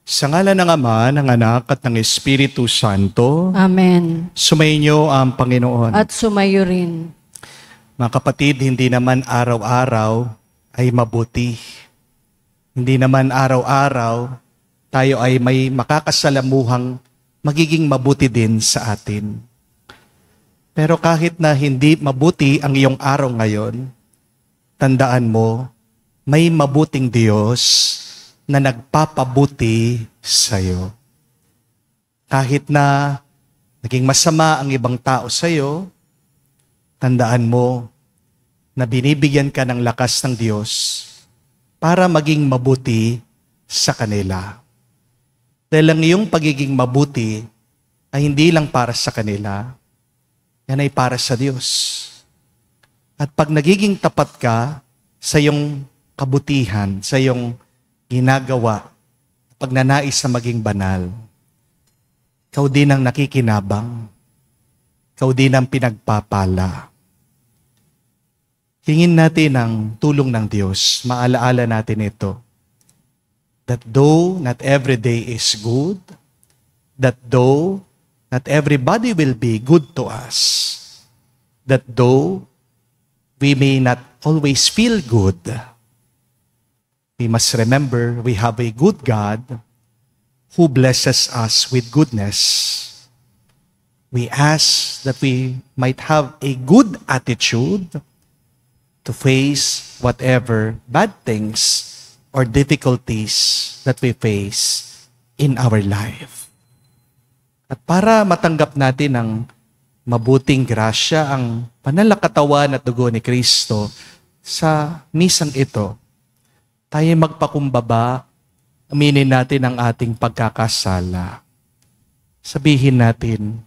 Sa ngalan ng Ama, ng Anak, at ng Espiritu Santo, Amen. sumainyo ang Panginoon. At sumayo rin. Mga kapatid, hindi naman araw-araw ay mabuti. Hindi naman araw-araw tayo ay may makakasalamuhang magiging mabuti din sa atin. Pero kahit na hindi mabuti ang iyong araw ngayon, tandaan mo, may mabuting Diyos na nagpapabuti sa iyo. Kahit na naging masama ang ibang tao sa iyo, tandaan mo na binibigyan ka ng lakas ng Diyos para maging mabuti sa kanila. Dahil ang iyong pagiging mabuti ay hindi lang para sa kanila, yan ay para sa Diyos. At pag nagiging tapat ka sa iyong kabutihan, sa iyong ginagawa, pag nanais na maging banal, ikaw din ang nakikinabang, ikaw din ang pinagpapala. Hingin natin ang tulong ng Diyos, maalaala natin ito, that though not every day is good, that though not everybody will be good to us, that though we may not always feel good, we must remember we have a good God who blesses us with goodness. We ask that we might have a good attitude to face whatever bad things or difficulties that we face in our life. At para matanggap natin ang mabuting grasya, ang panalakatawan at dugo ni Kristo sa misang ito, tayo magpakumbaba, aminin natin ang ating pagkakasala. Sabihin natin,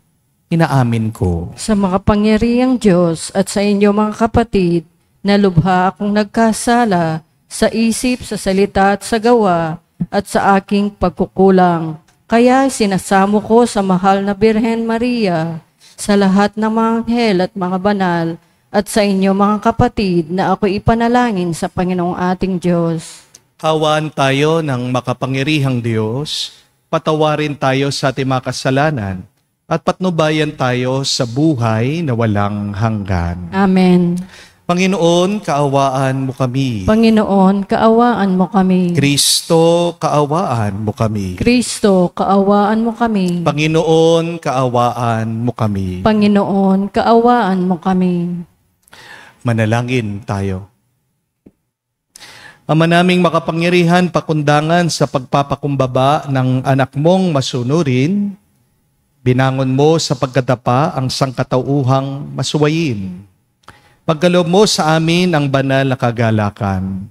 inaamin ko. Sa makapangyarihang Diyos at sa inyo mga kapatid, na lubha akong nagkasala sa isip, sa salita at sa gawa, at sa aking pagkukulang. Kaya sinasamo ko sa mahal na Birhen Maria, sa lahat ng mga anghel at mga banal, at sa inyo mga kapatid na ako ipanalangin sa Panginoong ating Diyos. Hawaan tayo ng makapangyarihang Diyos, patawarin tayo sa ating mga kasalanan, at patnubayan tayo sa buhay na walang hanggan. Amen. Panginoon, kaawaan mo kami. Panginoon, kaawaan mo kami. Kristo, kaawaan mo kami. Kristo, kaawaan mo kami. Panginoon, kaawaan mo kami. Panginoon, kaawaan mo kami. Manalangin tayo. Ama naming makapangyarihan, pakundangan sa pagpapakumbaba ng anak mong masunurin, binangon mo sa pagkadapa ang sangkatauhang masuwayin. Pagkaloob mo sa amin ang banal na kagalakan,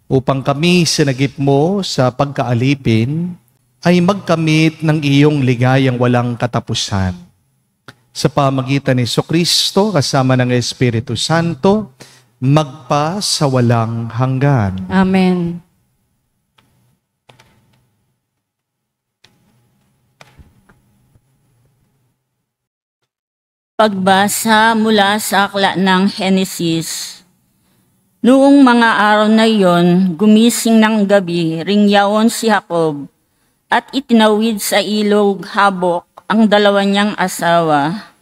upang kami sinagip mo sa pagkaalipin ay magkamit ng iyong ligayang walang katapusan. Sa pamagitan ni Jesucristo kasama ng Espiritu Santo, magpa sa walang hanggan. Amen. Pagbasa mula sa aklat ng Henesis. Noong mga araw na iyon, gumising ng gabi, ringyaon si Jacob at itinawid sa ilog Habok ang dalawa niyang asawa,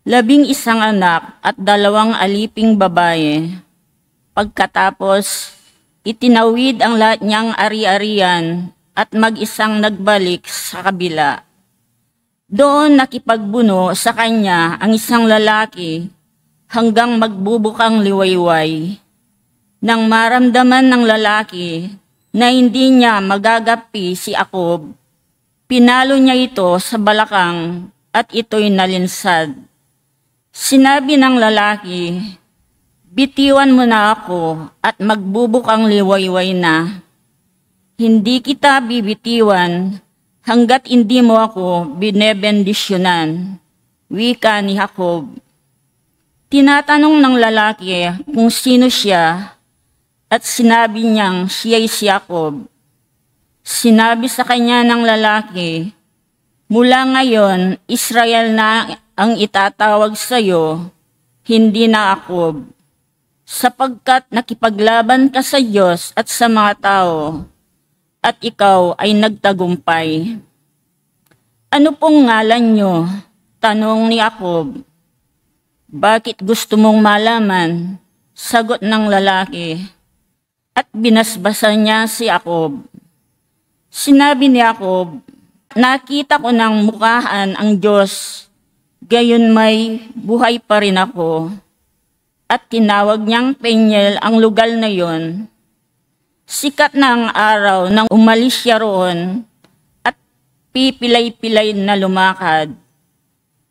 11 anak at 2 aliping babae. Pagkatapos, itinawid ang lahat niyang ari-arian at mag-isang nagbalik sa kabila. Doon nakipagbuno sa kanya ang isang lalaki hanggang magbubukang liwayway. Nang maramdaman ng lalaki na hindi niya magagapi si Jacob, pinalo niya ito sa balakang at ito'y nalinsad. Sinabi ng lalaki, "Bitiwan mo na ako at magbubukang liwayway na. Hindi kita bibitiwan hanggat hindi mo ako binebendisyonan," wika ni Jacob. Tinatanong ng lalaki kung sino siya at sinabi niyang siya'y si Jacob. Sinabi sa kanya ng lalaki, "Mula ngayon, Israel na ang itatawag sa iyo, hindi na Jacob, sapagkat nakipaglaban ka sa Diyos at sa mga tao at ikaw ay nagtagumpay. Ano pong ngalan nyo? Tanong ni Jacob. Bakit gusto mong malaman? Sagot ng lalaki. At binasbasan niya si Jacob. Sinabi ni Jacob, nakita ko ng mukhaan ang Diyos, gayon may buhay pa rin ako. At tinawag niyang Peniel ang lugar na yon. Sikat na ang araw nang umalis siya roon at pipilay-pilay na lumakad.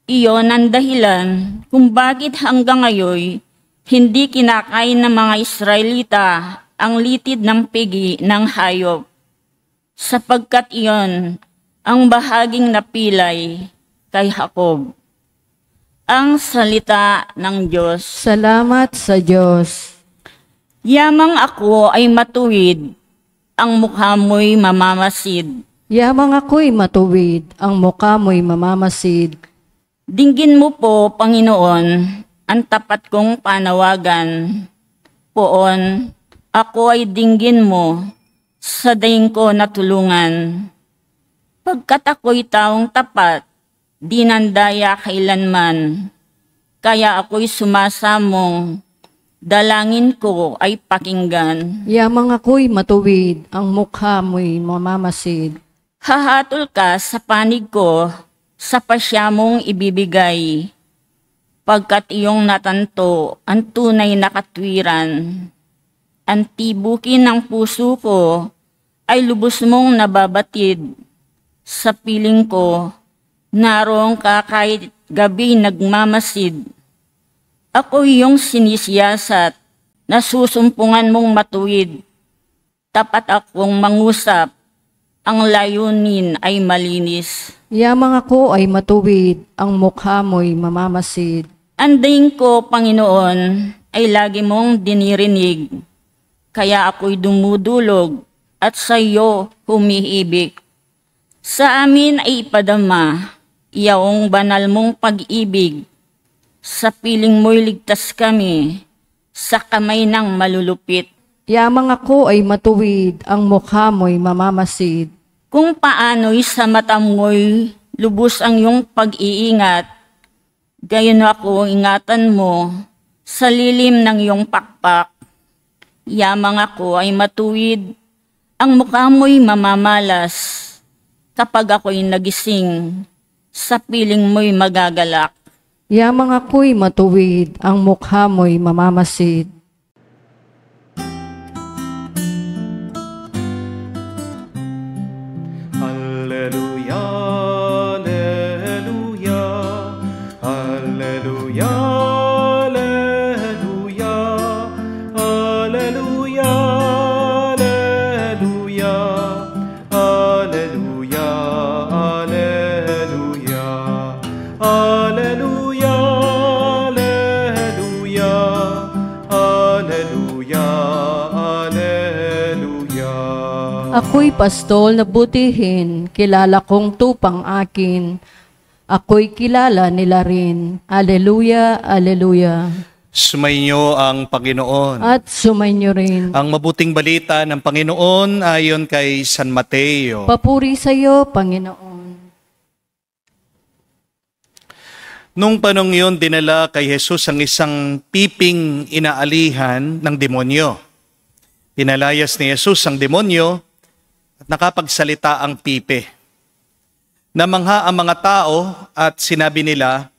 Iyon ang dahilan kung bakit hanggang ngayon hindi kinakain ng mga Israelita ang litid ng pigi ng hayop, sapagkat iyon ang bahaging napilay kay Jacob. Ang salita ng Diyos. Salamat sa Diyos. Yamang ako ay matuwid, ang mukha mo'y mamamasid. Yamang ako'y matuwid, ang mukha mo'y mamamasid. Dinggin mo po, Panginoon, ang tapat kong panawagan. Poon, ako ay dinggin mo, sa daing ko natulungan. Pagkat ako'y taong tapat, di nandaya kailanman. Kaya ako'y sumasamong, dalangin ko ay pakinggan. Yamang ako'y matuwid, ang mukha mo'y mamamasid. Hahatol ka sa panig ko, sa pasya mong ibibigay, pagkat iyong natanto ang tunay na katwiran. Ang tibukin ng puso ko ay lubos mong nababatid. Sa piling ko, naroon ka kahit gabi nagmamasid. Ako iyong sinisiyasat, nasusumpungan mong matuwid. Tapat akong mangusap, ang layunin ay malinis. Yamang ako ay matuwid, ang mukha mo'y mamamasid. Ang daing ko, Panginoon, ay lagi mong dinirinig. Kaya ako'y dumudulog at sa iyo humiibig. Sa amin ay ipadama, iyong banal mong pag-ibig. Sa piling mo'y ligtas kami, sa kamay ng malulupit. Yamang ako ay matuwid, ang mukha mo'y mamamasid. Kung paano'y sa mata mo'y lubos ang iyong pag-iingat, gayon ako ingatan mo sa lilim ng iyong pakpak. Yamang ako ay matuwid, ang mukha mo'y mamamalas. Kapag ako'y nagising, sa piling mo'y magagalak. Yamang ako'y matuwid, ang mukha mo'y mamamasid. Alleluia, alleluia, alleluia, alleluia, alleluia, alleluia, alleluia, alleluia, alleluia, alleluia, alleluia. Ako'y pastol na butihin, kilala kong tupang akin. Ako'y kilala nila rin. Aleluya, aleluya. Sumainyo ang Panginoon. At sumainyo rin. Ang mabuting balita ng Panginoon ayon kay San Mateo. Papuri sa iyo, Panginoon. Nung panong yun, dinala kay Jesus ang isang piping inaalihan ng demonyo. Pinalayas ni Jesus ang demonyo at nakapagsalita ang pipe. Namangha ang mga tao at sinabi nila,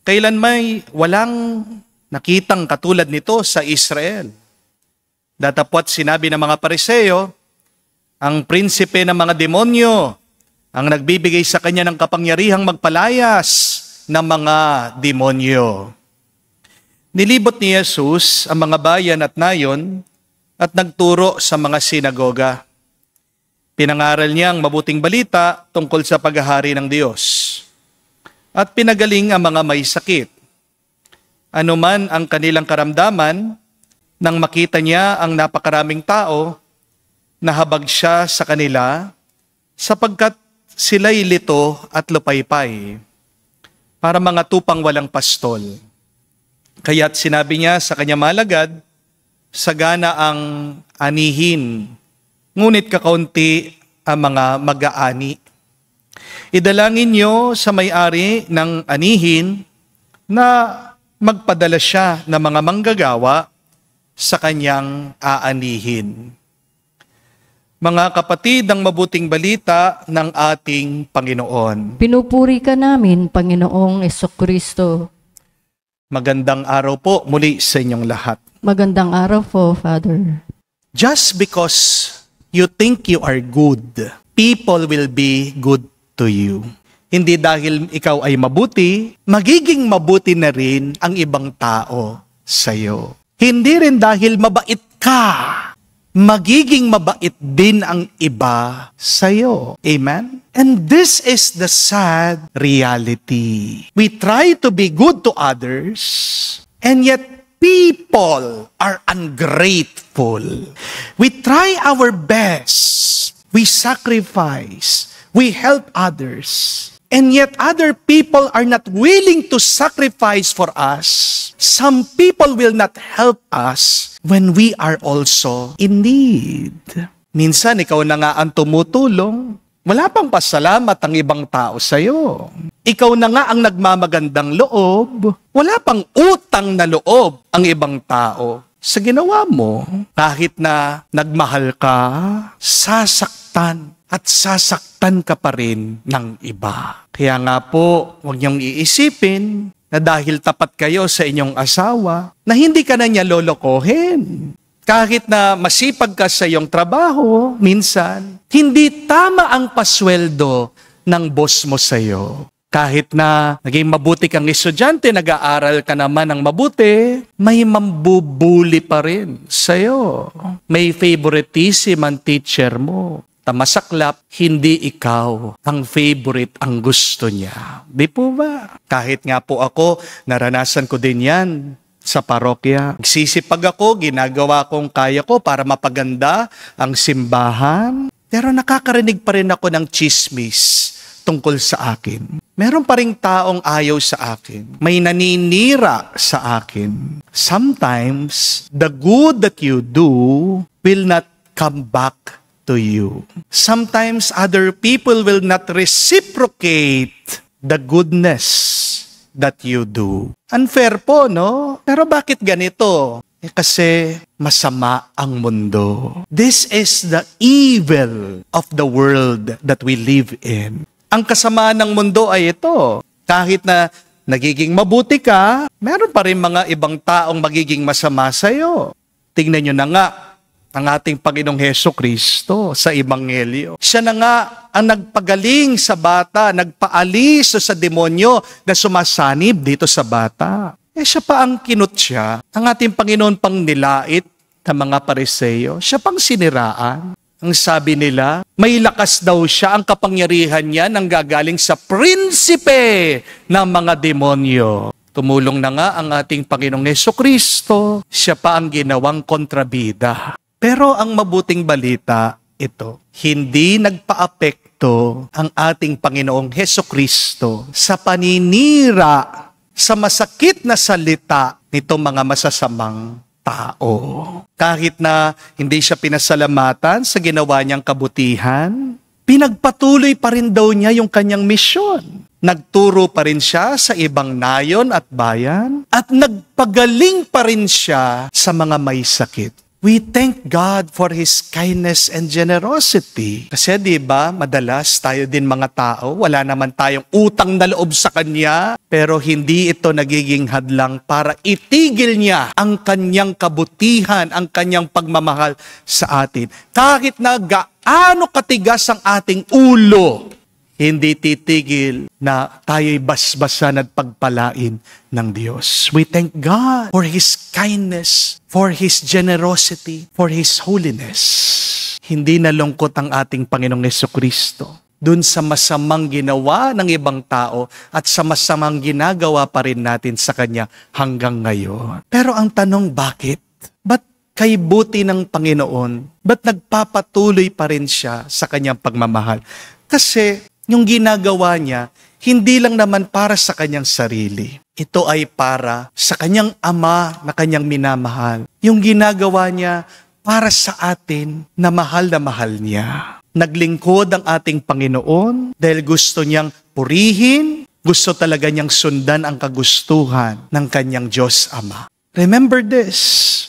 kailan may walang nakitang katulad nito sa Israel. Datapwat sinabi ng mga Pariseo, ang prinsipe ng mga demonyo ang nagbibigay sa kanya ng kapangyarihang magpalayas ng mga demonyo. Nilibot ni Jesus ang mga bayan at nayon at nagturo sa mga sinagoga. Pinangaral niya ang mabuting balita tungkol sa paghahari ng Diyos. At pinagaling ang mga may sakit. Anuman ang kanilang karamdaman, nang makita niya ang napakaraming tao, nahabag siya sa kanila, sapagkat sila'y lito at lupaypay, para mga tupang walang pastol. Kaya't sinabi niya sa kanyang malagad, sagana ang anihin, ngunit kakaunti ang mga mag-aani. Idalangin niyo sa may-ari ng anihin na magpadala siya ng mga manggagawa sa kanyang aanihin. Mga kapatid, ang mabuting balita ng ating Panginoon. Pinupuri ka namin, Panginoong Jesucristo. Magandang araw po muli sa inyong lahat. Magandang araw po, Father. Just because you think you are good, people will be good to you. Hindi dahil ikaw ay mabuti, magiging mabuti na rin ang ibang tao sa'yo. Hindi rin dahil mabait ka, magiging mabait din ang iba sa'yo. Amen? And this is the sad reality. We try to be good to others, and yet people are ungrateful. We try our best. We sacrifice. We help others. And yet other people are not willing to sacrifice for us. Some people will not help us when we are also in need. Minsan ikaw na nga ang tumutulong. Wala pang pasalamat ang ibang tao sa'yo. Ikaw na nga ang nagmamagandang loob. Wala pang utang na loob ang ibang tao sa ginawa mo. Kahit na nagmahal ka, sasaktan at sasaktan ka pa rin ng iba. Kaya nga po, huwag niyong iisipin na dahil tapat kayo sa inyong asawa, na hindi ka na niya lolokohin. Kahit na masipag ka sa iyong trabaho, minsan, hindi tama ang pasweldo ng boss mo sa iyo. Kahit na naging mabuti kang estudyante, nag-aaral ka naman ng mabuti, may mambubuli pa rin sa iyo. May favoritism ang teacher mo. Masaklap, hindi ikaw ang favorite ang gusto niya. Di po ba? Kahit nga po ako, naranasan ko din yan sa parokya. Nagsisipag ako, ginagawa kong kaya ko para mapaganda ang simbahan. Pero nakakarinig pa rin ako ng chismis tungkol sa akin. Meron pa ring taong ayaw sa akin. May naninira sa akin. Sometimes, the good that you do will not come back to you. Sometimes other people will not reciprocate the goodness that you do. Unfair po, no? Pero bakit ganito? Kasi masama ang mundo. This is the evil of the world that we live in. Ang kasamaan ng mundo ay ito. Kahit na nagiging mabuti ka, meron pa rin mga ibang taong magiging masama sa'yo. Tingnan nyo na nga, ang ating Panginoong Jesucristo sa Ebanghelyo. Siya na nga ang nagpagaling sa bata, nagpaalis sa demonyo na sumasanib dito sa bata. Siya pa ang kinutya. Ang ating Panginoon pang nilait ng mga Pariseo. Siya pang siniraan. Ang sabi nila, may lakas daw siya, ang kapangyarihan niya nang gagaling sa prinsipe ng mga demonyo. Tumulong na nga ang ating Panginoong Jesucristo. Siya pa ang ginawang kontrabida. Pero ang mabuting balita, ito, hindi nagpaapekto ang ating Panginoong Jesucristo sa paninira, sa masakit na salita nitong mga masasamang tao. Kahit na hindi siya pinasalamatan sa ginawa niyang kabutihan, pinagpatuloy pa rin daw niya yung kanyang misyon. Nagturo pa rin siya sa ibang nayon at bayan, at nagpagaling pa rin siya sa mga may sakit. We thank God for His kindness and generosity. Kasi diba, madalas tayo din mga tao, wala naman tayong utang na loob sa Kanya, pero hindi ito nagiging hadlang para itigil niya ang Kanyang kabutihan, ang Kanyang pagmamahal sa atin. Kahit na gaano katigas ang ating ulo, hindi titigil na tayo'y basbasan at pagpalain ng Diyos. We thank God for His kindness, for His generosity, for His holiness. Hindi nalungkot ang ating Panginoong Jesucristo dun sa masamang ginawa ng ibang tao at sa masamang ginagawa pa rin natin sa Kanya hanggang ngayon. Pero ang tanong, bakit? Ba't kay buti ng Panginoon? Ba't nagpapatuloy pa rin siya sa Kanyang pagmamahal? Kasi yung ginagawa niya, hindi lang naman para sa kanyang sarili. Ito ay para sa kanyang ama na kanyang minamahal. Yung ginagawa niya para sa atin na mahal niya. Naglingkod ang ating Panginoon dahil gusto niyang purihin, gusto talaga niyang sundan ang kagustuhan ng kanyang Diyos Ama. Remember this,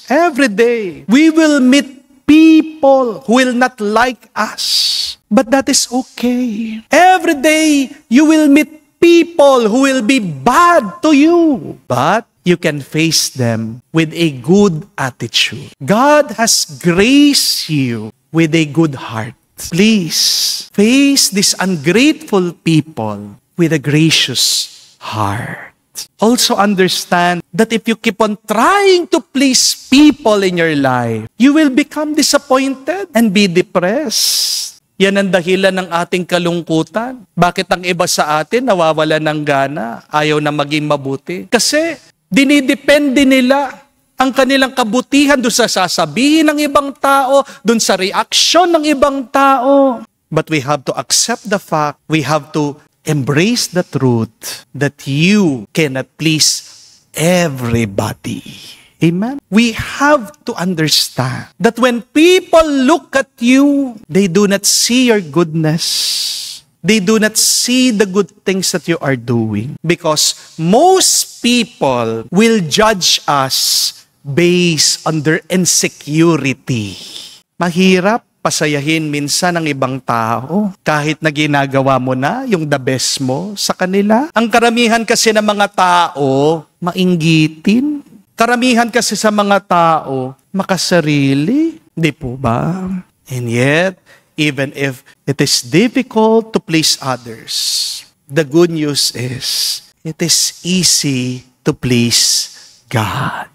every day we will meet people who will not like us, but that is okay. Every day you will meet people who will be bad to you, but you can face them with a good attitude. God has graced you with a good heart. Please face these ungrateful people with a gracious heart. Also understand that if you keep on trying to please people in your life, you will become disappointed and be depressed. Yan ang dahilan ng ating kalungkutan. Bakit ang iba sa atin nawawala ng gana, ayaw na maging mabuti? Kasi dinidepende nila ang kanilang kabutihan doon sa sasabihin ng ibang tao, doon sa reaksyon ng ibang tao. But we have to accept the fact, we have to embrace the truth that you cannot please everybody. Amen? We have to understand that when people look at you, they do not see your goodness. They do not see the good things that you are doing. Because most people will judge us based on their insecurity. Mahirap pasayahin minsan ng ibang tao kahit na ginagawa mo na yung the best mo sa kanila. Ang karamihan kasi ng mga tao, mainggitin. Karamihan kasi sa mga tao, makasarili. Di po ba? And yet, even if it is difficult to please others, the good news is, it is easy to please God.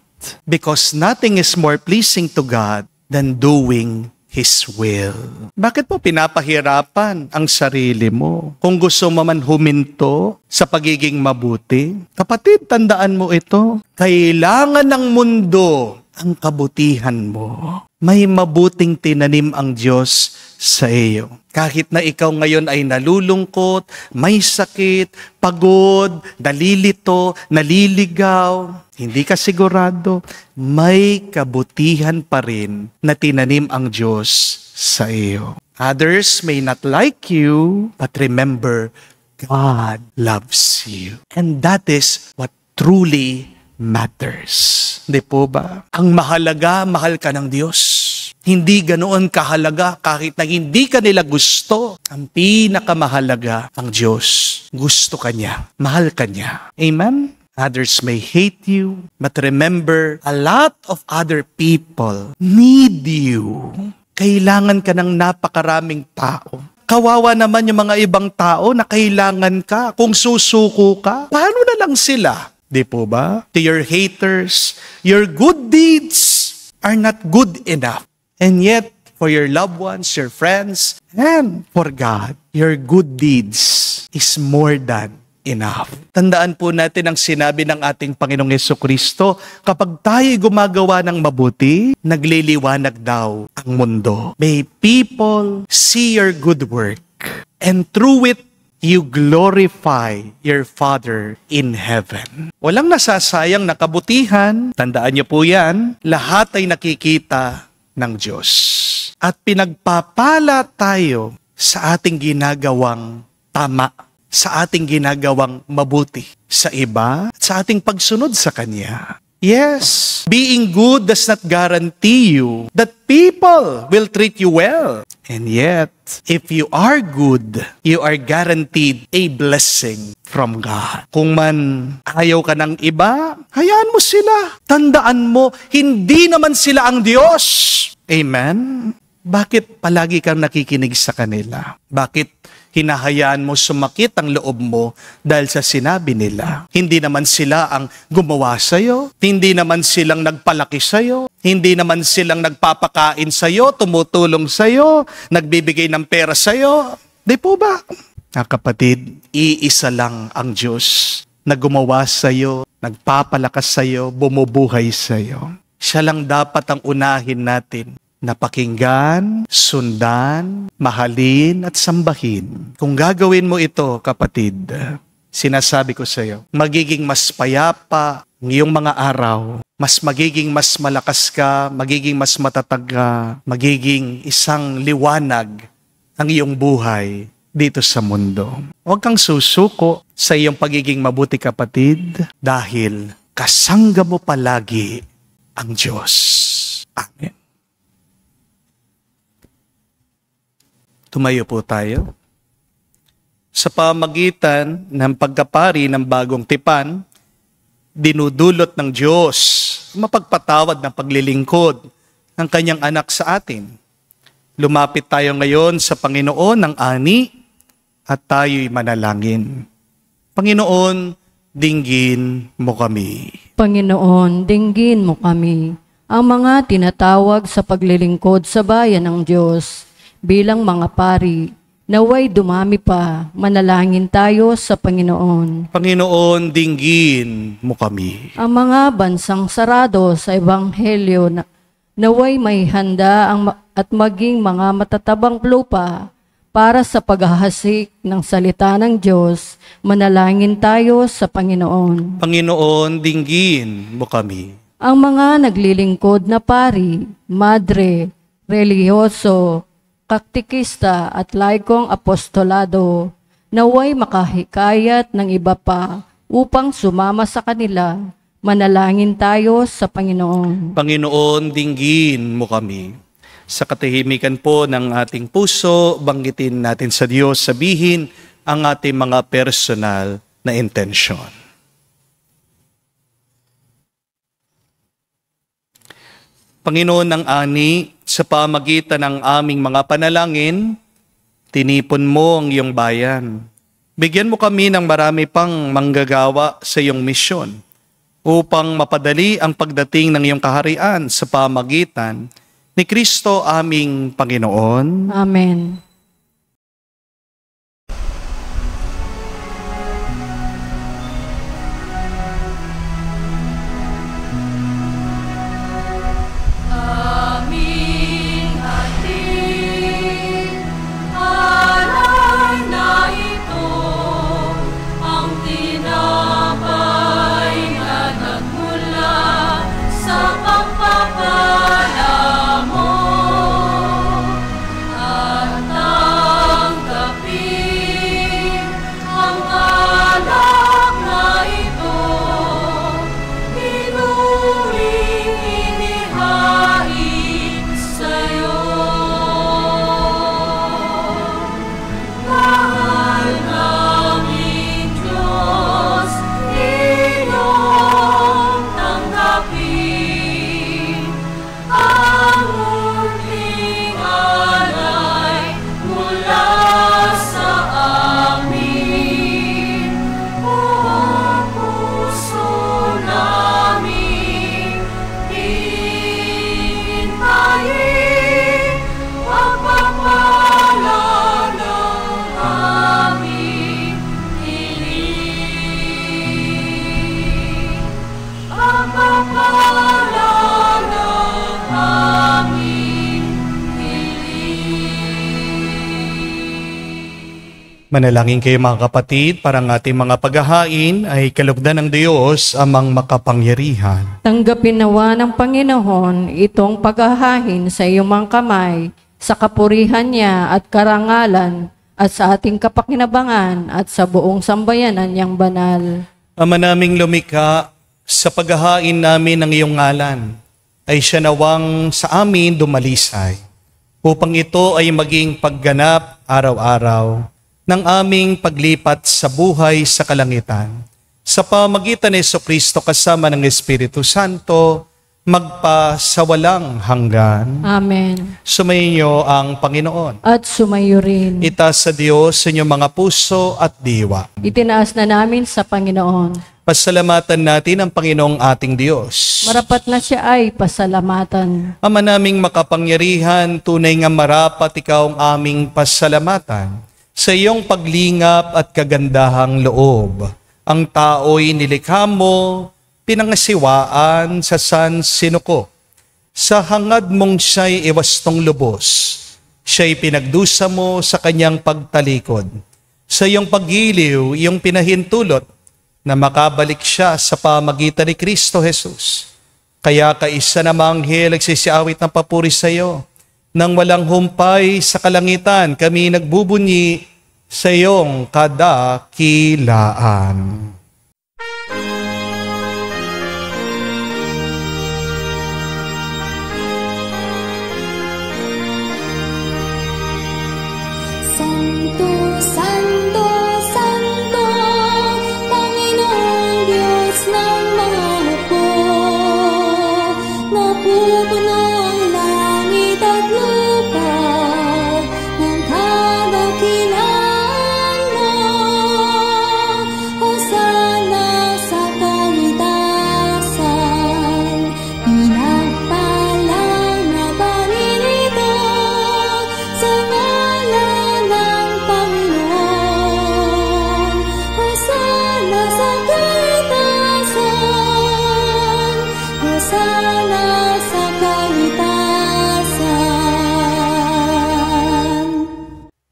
Because nothing is more pleasing to God than doing His will. Bakit po pinapahirapan ang sarili mo? Kung gusto mo man huminto sa pagiging mabuti, kapatid, tandaan mo ito. Kailangan ng mundo ang kabutihan mo. May mabuting tinanim ang Diyos sa iyo. Kahit na ikaw ngayon ay nalulungkot, may sakit, pagod, nalilito, naliligaw, hindi ka sigurado, may kabutihan pa rin na tinanim ang Diyos sa iyo. Others may not like you, but remember, God loves you. And that is what truly matters. Di po ba? Ang mahalaga, mahal ka ng Diyos. Hindi ganoon kahalaga kahit na hindi ka nila gusto. Ang pinakamahalaga, ang Diyos. Gusto ka niya. Mahal ka niya. Amen? Others may hate you, but remember, a lot of other people need you. Kailangan ka ng napakaraming tao. Kawawa naman yung mga ibang tao na kailangan ka. Kung susuko ka, paano na lang sila? Di po ba? To your haters, your good deeds are not good enough. And yet, for your loved ones, your friends, and for God, your good deeds is more than enough. Tandaan po natin ang sinabi ng ating Panginoong Jesucristo, kapag tayo gumagawa ng mabuti, nagliliwanag daw ang mundo. May people see your good work, and through it, you glorify your Father in heaven. Walang nasasayang na kabutihan, tandaan niyo po yan, lahat ay nakikita ng Diyos. At pinagpapala tayo sa ating ginagawang tama, sa ating ginagawang mabuti sa iba, at sa ating pagsunod sa Kanya. Yes, being good does not guarantee you that people will treat you well. And yet, if you are good, you are guaranteed a blessing from God. Kung man ayaw ka ng iba, hayaan mo sila. Tandaan mo, hindi naman sila ang Diyos. Amen? Bakit palagi kang nakikinig sa kanila? Bakit hinahayaan mo sumakit ang loob mo dahil sa sinabi nila? Hindi naman sila ang gumawa sa'yo. Hindi naman silang nagpalaki sa'yo. Hindi naman silang nagpapakain sa'yo, tumutulong sa'yo, nagbibigay ng pera sa'yo. Di po ba? Kapatid, iisa lang ang Diyos na gumawa sa'yo, nagpapalakas sa'yo, bumubuhay sa'yo. Siya lang dapat ang unahin natin na pakinggan, sundan, mahalin at sambahin. Kung gagawin mo ito, kapatid, sinasabi ko sa iyo, magiging mas payapa Ang iyong mga araw, mas magiging mas malakas ka, magiging mas matatag ka, magiging isang liwanag ang iyong buhay dito sa mundo. Huwag kang susuko sa iyong pagiging mabuti, kapatid, dahil kasangga mo palagi ang Diyos. Amen. Tumayo po tayo. Sa pamagitan ng pagkapari ng bagong tipan, dinudulot ng Diyos mapagpatawad ng paglilingkod ng kanyang anak sa atin. Lumapit tayo ngayon sa Panginoon ng ani at tayo'y manalangin. Panginoon, dinggin mo kami. Panginoon, dinggin mo kami, ang mga tinatawag sa paglilingkod sa bayan ng Diyos bilang mga pari. Naway dumami pa, manalangin tayo sa Panginoon. Panginoon, dinggin mo kami. Ang mga bansang sarado sa Ebanghelyo naway may handa at maging mga matatabang lupa para sa paghahasik ng salita ng Diyos. Manalangin tayo sa Panginoon. Panginoon, dinggin mo kami. Ang mga naglilingkod na pari, madre, relihiyoso, kaktikista at laikong apostolado, naway makahikayat ng iba pa upang sumama sa kanila. Manalangin tayo sa Panginoon. Panginoon, dinggin mo kami. Sa katahimikan po ng ating puso, banggitin natin sa Diyos, sabihin ang ating mga personal na intensyon. Panginoon ng ani, sa pamagitan ng aming mga panalangin, tinipon mo ang iyong bayan. Bigyan mo kami ng marami pang manggagawa sa iyong misyon upang mapadali ang pagdating ng iyong kaharian sa pamagitan ni Kristo aming Panginoon. Amen. Manalangin kayo mga kapatid, para ang ating mga paghahain ay kalugdan ng Diyos amang makapangyarihan. Tanggapin nawa ng Panginoon itong paghahain sa iyong mga kamay, sa kapurihan niya at karangalan, at sa ating kapakinabangan at sa buong sambayanan niyang banal. Ama naming lumikha, sa paghahain namin ng iyong ngalan, ay siya nawang sa amin dumalisay, upang ito ay maging pagganap araw-araw ng aming paglipat sa buhay sa kalangitan. Sa pamagitan ni Jesucristo kasama ng Espiritu Santo, magpasawalang hanggan. Amen. Sumainyo ang Panginoon. At sumayo rin. Itaas sa Diyos sa inyong mga puso at diwa. Itinaas na namin sa Panginoon. Pasalamatan natin ang Panginoong ating Diyos. Marapat na siya ay pasalamatan. Ama naming makapangyarihan, tunay nga marapat ikaw ang aming pasalamatan. Sa iyong paglingap at kagandahang loob, ang tao'y nilikha mo, pinangasiwaan sa sansinuko. Sa hangad mong siya'y iwastong lubos, siya'y pinagdusa mo sa kanyang pagtalikod. Sa iyong paggiliw, iyong pinahintulot, na makabalik siya sa pamagitan ni Kristo Jesus. Kaya kaisa namang anghel nagsisiawit ng papuri sa iyo. Nang walang humpay sa kalangitan, kami nagbubunyi sa iyong kadakilaan. Santo, Santo, Santo, Panginoong Diyos ng mga hukbo. Napupuno ang langit at lupa ng kadakilaan mo. Hosana sa kaitasan, pinagpalang na paninito sa ngalan ng Panginoon. Hosana sa kaitasan, Hosana sa kaitasan.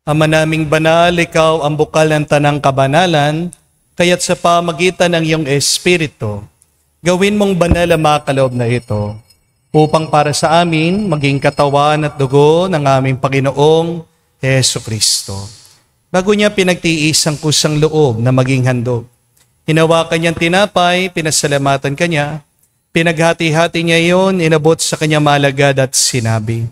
Ama naming banal, ikaw ang bukal ng tanang kabanalan, kaya't sa pamagitan ng iyong Espiritu, gawin mong banal ang mga kaloob na ito, upang para sa amin maging katawan at dugo ng aming Panginoong Hesu Kristo. Bago niya pinagtiis ang kusang loob na maging handog, hinawakan niyang tinapay, pinasalamatan kanya, pinaghati-hati niya iyon, inabot sa kanya malagad at sinabi,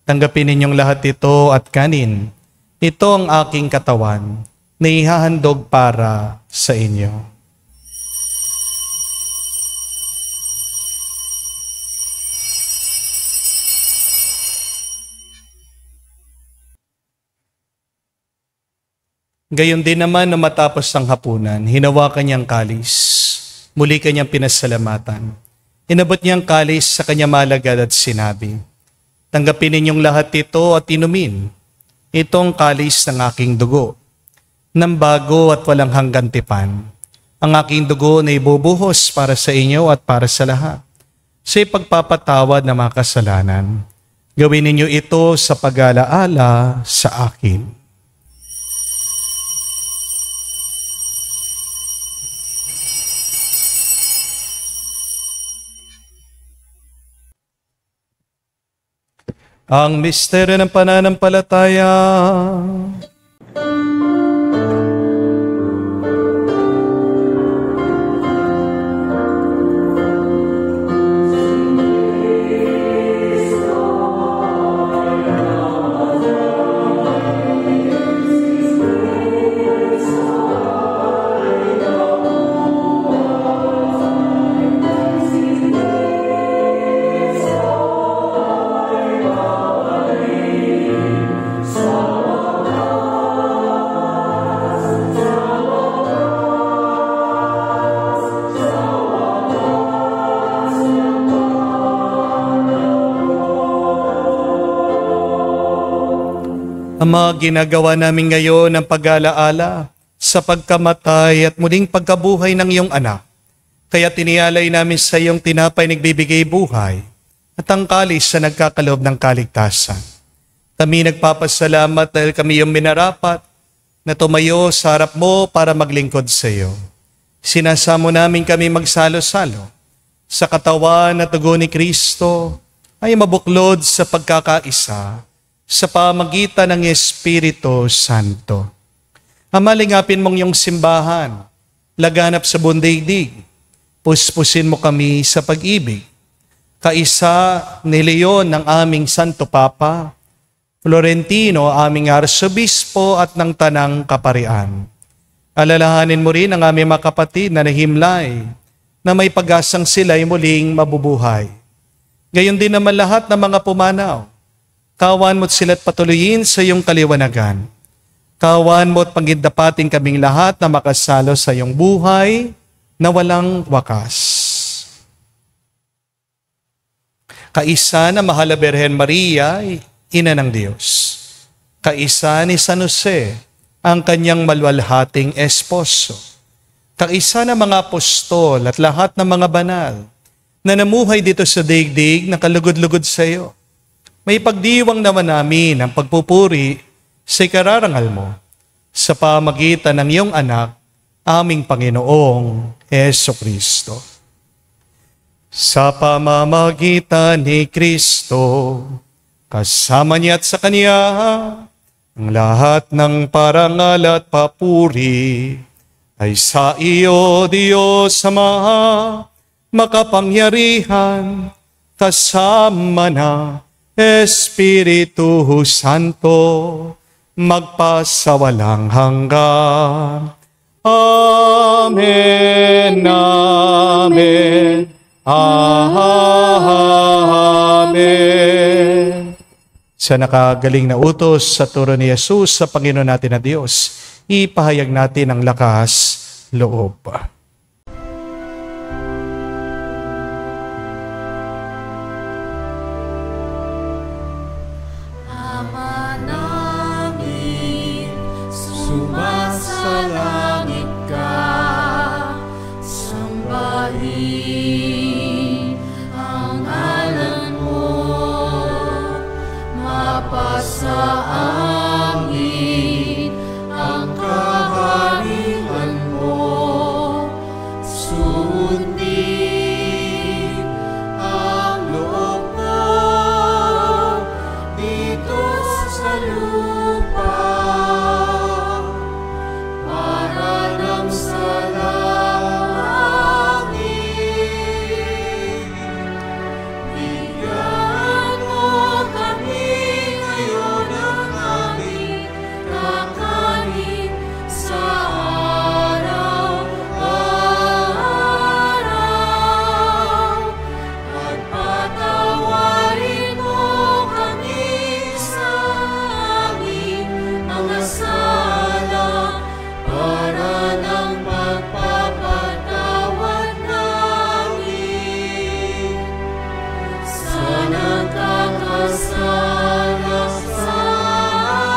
"Tanggapin ninyong lahat ito at kanin. Ito ang aking katawan na ihahandog para sa inyo." Gayon din naman na matapos ang hapunan, hinawakan niyang kalis. Muli kanyang pinasalamatan. Inabot niyang kalis sa kanya malagad at sinabi, "Tanggapin ninyong lahat ito at inumin. Itong kalis ng aking dugo, ng bago at walang hanggang tipan. Ang aking dugo na ibubuhos para sa inyo at para sa lahat, sa ipagpapatawad ng mga kasalanan. Gawin ninyo ito sa pag-alaala sa akin." Ang misteryo ng pananampalataya. Ang mga ginagawa namin ngayon ng pag-alaala sa pagkamatay at muling pagkabuhay ng iyong anak. Kaya tinialay namin sa iyong tinapay nagbibigay buhay at ang kalis sa nagkakaloob ng kaligtasan. Kami nagpapasalamat dahil kami iyong minarapat na tumayo sa harap mo para maglingkod sa iyo. Sinasamo namin kami magsalo-salo sa katawan at dugo ni Kristo ay mabuklod sa pagkakaisa sa pamagitan ng Espiritu Santo. Amalingapin mong iyong simbahan, laganap sa bundaigdig, puspusin mo kami sa pag-ibig. Kaisa ni Leon ng aming Santo Papa, Florentino aming Arsobispo at ng Tanang Kaparian. Alalahanin mo rin ang aming mga kapatid na nahimlay, na may pag-asang sila'y muling mabubuhay. Gayon din naman lahat ng mga pumanaw. Kawan mo't sila't patuloyin sa iyong kaliwanagan. Kawan mo't pagindapating kaming lahat na makasalo sa iyong buhay na walang wakas. Kaisa na mahal na Birhen Maria, Ina ng Diyos. Kaisa ni San Jose, ang kanyang malwalhating esposo. Kaisa ng mga apostol at lahat ng mga banal na namuhay dito sa daigdig na kalugod-lugod sa iyo. May pagdiwang naman namin ang pagpupuri sa ikararangal mo sa pamagitan ng iyong anak aming Panginoong Jesucristo. Sa pamamagitan ni Kristo, kasama niya at sa Kanya, ang lahat ng parangal at papuri ay sa iyo, Diyos Ama, makapangyarihan, kasama na Espiritu Santo, magpasawalang hanggan. Amen, amen, amen. Sa nakagaling na utos sa turo ni Jesus sa Panginoon natin na Diyos, ipahayag natin ang lakas loob. Ama namin, sumasalangit ka, sambahin ang ngalan mo, mapasa amin ang kaharian mo, sundin ang loob mo dito sa lupa, para nang sa langit. Bigyan mo kami ngayon ng aming kakanin sa araw-araw, at patawarin mo kami sa aming mga sala, para ng pagpapatawad namin sa nagkakasala sa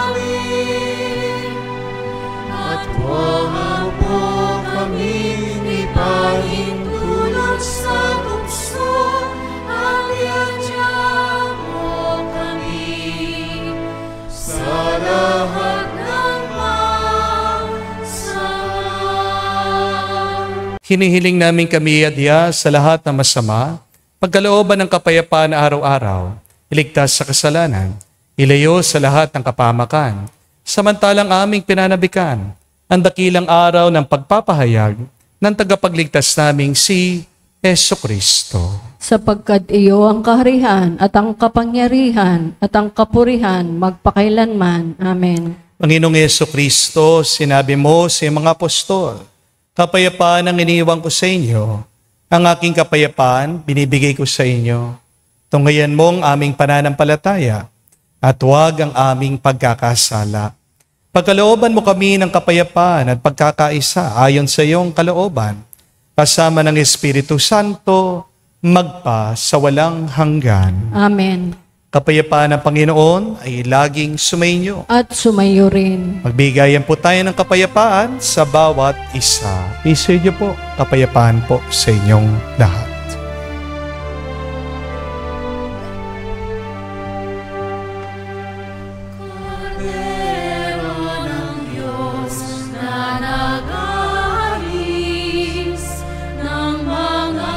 amin. At huwag mo kaming ipahintulot sa tukso, at iadya mo kami sa lahat ng masama. Hinihiling namin kami adya sa lahat ng masama, pagkalooban ng kapayapaan na araw-araw, iligtas sa kasalanan, ilayo sa lahat ng kapamakan, samantalang aming pinanabikan ang dakilang araw ng pagpapahayag ng tagapagligtas naming si Jesucristo. Sapagkat iyo ang kaharian at ang kapangyarihan at ang kapurihan magpakailanman. Amen. Panginoong Jesucristo, sinabi mo sa mga apostol, kapayapaan ang iniiwan ko sa inyo, ang aking kapayapaan binibigay ko sa inyo. Tunghayan mo ang aming pananampalataya at huwag ang aming pagkakasala. Pagkalooban mo kami ng kapayapaan at pagkakaisa ayon sa iyong kalooban, kasama ng Espiritu Santo, magpa sa walang hanggan. Amen. Kapayapaan ng Panginoon ay laging sumainyo. At sumayo rin. Magbigayan po tayo ng kapayapaan sa bawat isa. Isay niyo po, kapayapaan po sa inyong lahat. Kordero ng Diyos na nag-aalis ng mga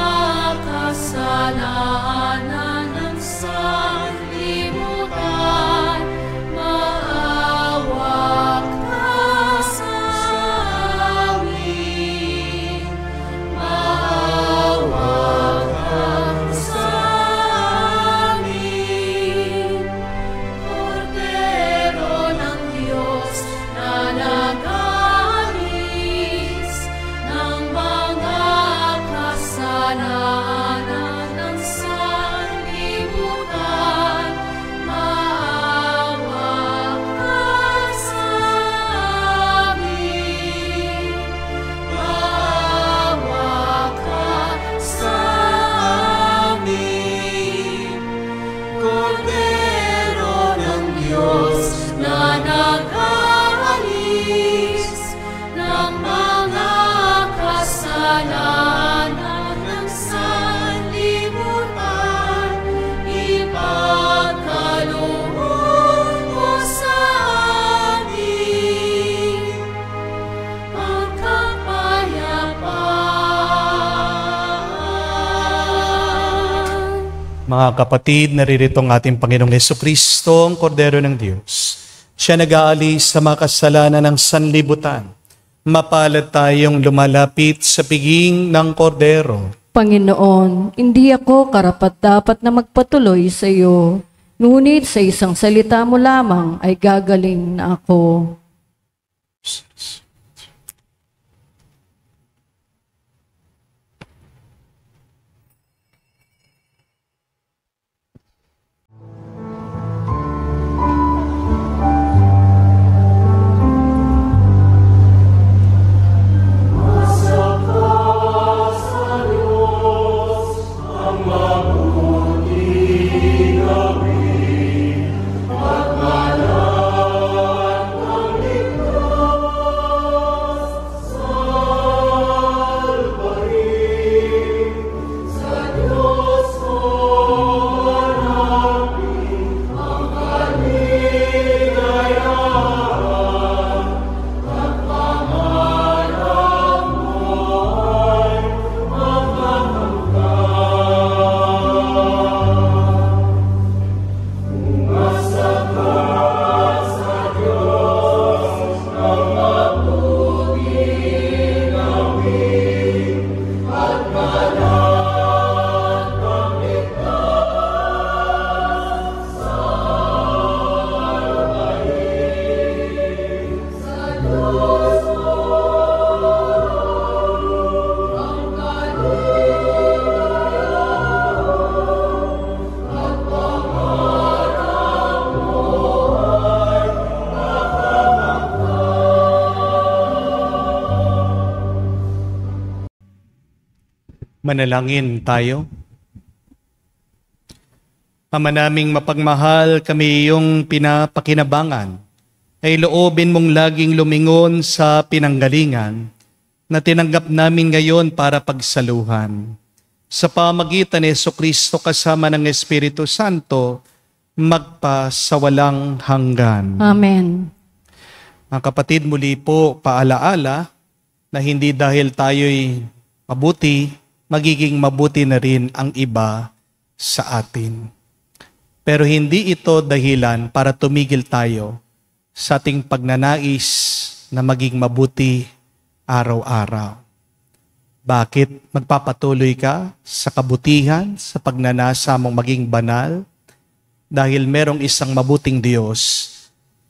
kasalanan ng sanlibutan, maawa ka sa amin, maawa Mga kapatid, naririto ang ating Panginoong Jesucristo, ang Kordero ng Diyos. Siya nag-aalis sa mga kasalanan ng sanlibutan. Mapalad tayong lumalapit sa piging ng Kordero. Panginoon, hindi ako karapat-dapat na magpatuloy sa iyo, ngunit sa isang salita mo lamang ay gagaling na ako. Manalangin tayo. Ama naming mapagmahal, kami iyong pinapakinabangan, ay loobin mong laging lumingon sa pinanggalingan na tinanggap namin ngayon para pagsaluhan. Sa pamagitan ni Jesucristo kasama ng Espiritu Santo, magpasawalang hanggan. Amen. Mga kapatid, muli po paalaala na hindi dahil tayo'y mabuti, magiging mabuti na rin ang iba sa atin. Pero hindi ito dahilan para tumigil tayo sa ating pagnanais na maging mabuti araw-araw. Bakit magpapatuloy ka sa kabutihan, sa pagnanasa mong maging banal? Dahil merong isang mabuting Diyos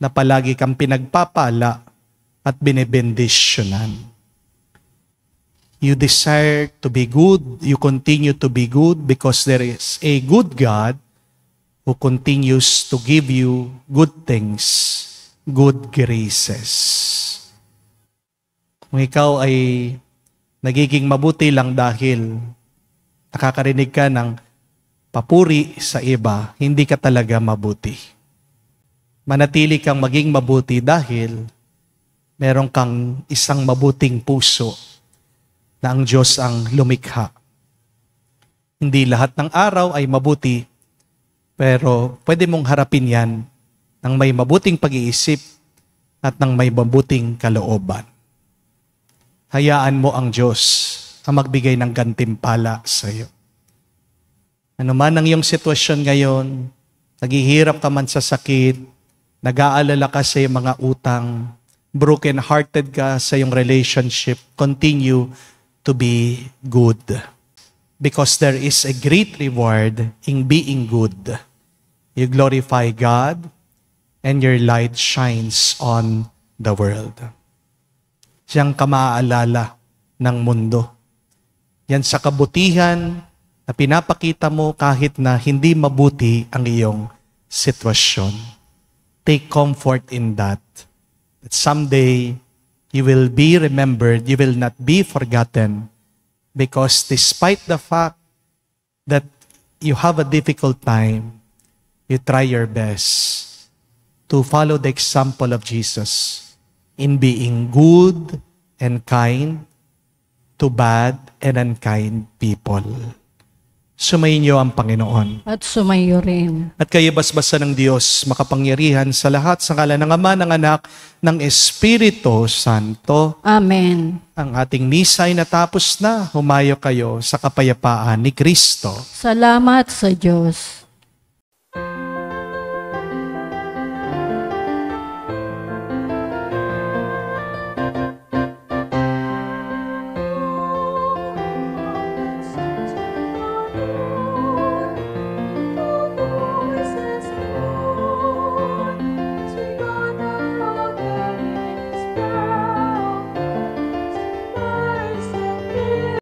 na palagi kang pinagpapala at binebendisyonan. You desire to be good, you continue to be good because there is a good God who continues to give you good things, good graces. Kung ikaw ay nagiging mabuti lang dahil nakakarinig ka ng papuri sa iba, hindi ka talaga mabuti. Manatili kang maging mabuti dahil meron kang isang mabuting puso na ang Diyos ang lumikha. Hindi lahat ng araw ay mabuti, pero pwede mong harapin yan ng may mabuting pag-iisip at ng may mabuting kalooban. Hayaan mo ang Diyos ang magbigay ng gantimpala sa iyo. Ano man ang iyong sitwasyon ngayon, naghihirap ka man sa sakit, nag-aalala ka sa iyong mga utang, broken-hearted ka sa iyong relationship, continue to be good. Because there is a great reward in being good. You glorify God and your light shines on the world. Siyang kamaalala ng mundo. Yan sa kabutihan na pinapakita mo kahit na hindi mabuti ang iyong sitwasyon. Take comfort in that. That someday, you will be remembered, you will not be forgotten, because despite the fact that you have a difficult time, you try your best to follow the example of Jesus in being good and kind to bad and unkind people. Sumainyo ang Panginoon. At sumayo rin. At kayo basbasa ng Diyos, makapangyarihan sa lahat, sa ngalan ng Ama, ng Anak, ng Espiritu Santo. Amen. Ang ating misa ay natapos na. Humayo kayo sa kapayapaan ni Kristo. Salamat sa Diyos.